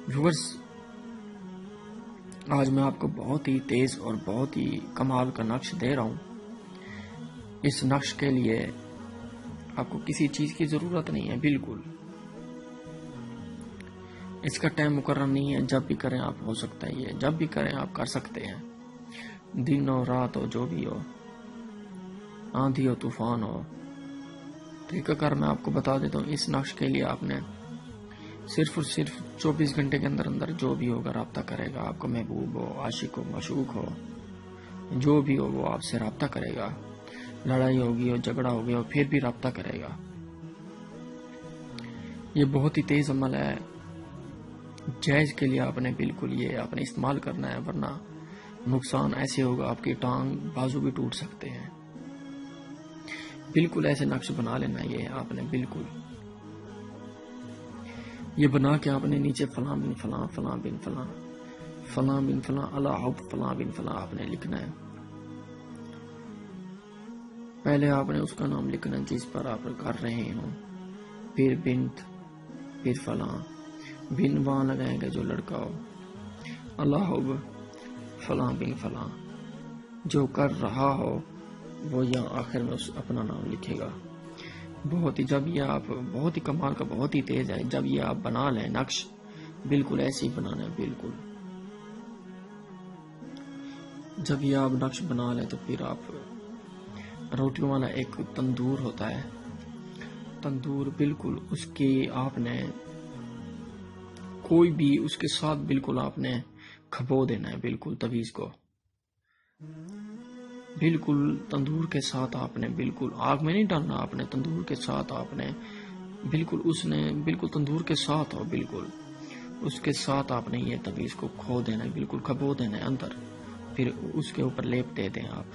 Viewers, आज मैं आपको बहुत ही तेज और बहुत ही कमाल का नक्श दे रहा हूँ। इस नक्श के लिए आपको किसी चीज की जरूरत नहीं है, बिल्कुल। इसका टाइम मुकर्रर नहीं है, जब भी करें आप हो सकता है, ये जब भी करें आप कर सकते हैं। दिन हो रात हो जो भी हो, आंधी हो तूफान हो। तरीकाकार मैं आपको बता देता हूँ। इस नक्श के लिए आपने सिर्फ और सिर्फ 24 घंटे के अंदर अंदर जो भी होगा राब्ता करेगा। आपको महबूब हो, आशिक हो, मशूक हो, जो भी हो वो आपसे राब्ता करेगा। लड़ाई होगी हो, झगड़ा हो गया हो, फिर भी राब्ता करेगा। ये बहुत ही तेज अमल है। जायज के लिए आपने बिल्कुल ये आपने इस्तेमाल करना है, वरना नुकसान ऐसे होगा आपकी टांग बाजू भी टूट सकते हैं। बिल्कुल ऐसे नक्श बना लेना ये आपने, बिल्कुल ये बना के आपने नीचे फलां बिन फलां, फलां बिन फलां, फलां बिन फलां, अला हब फलां बिन फलां आपने लिखना है। पहले आपने उसका नाम लिखना है जिस पर आप कर रहे हो, फिर बिन्त, फिर फलां, बिन वहां लगाएंगे जो लड़का हो, अला हब फलां बिन फलां, जो कर रहा हो वो यहाँ आखिर में उस अपना नाम लिखेगा। बहुत ही जब ये आप बहुत ही कमाल का, बहुत ही तेज है। जब ये आप बना लें नक्श, बिल्कुल ऐसे ही बनाना है, बिल्कुल। जब ये आप नक्श बना लें तो फिर आप रोटियों वाला एक तंदूर होता है, तंदूर, बिल्कुल उसकी आपने कोई भी उसके साथ बिल्कुल आपने खबो देना है, बिल्कुल तवीज को, बिल्कुल तंदूर के साथ आपने बिल्कुल आग में नहीं डालना। आपने तंदूर के साथ आपने बिल्कुल उसने बिल्कुल तंदूर के साथ हो, बिल्कुल उसके साथ आपने ये तवीज को खो देना है, बिल्कुल खबो देना है अंदर। फिर उसके ऊपर लेप दे दें आप।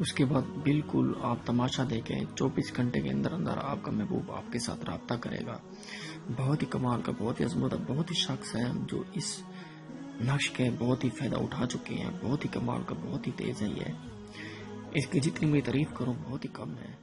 उसके बाद बिल्कुल आप तमाशा देखें, 24 घंटे के अंदर अंदर आपका महबूब आपके साथ राब्ता करेगा। बहुत ही कमाल का, बहुत ही अजमत, बहुत ही शख्स है जो इस नक्श के बहुत ही फायदा उठा चुके हैं। बहुत ही कमाल का, बहुत ही तेज है ये। इसकी जितनी मैं तारीफ करूं बहुत ही कम है।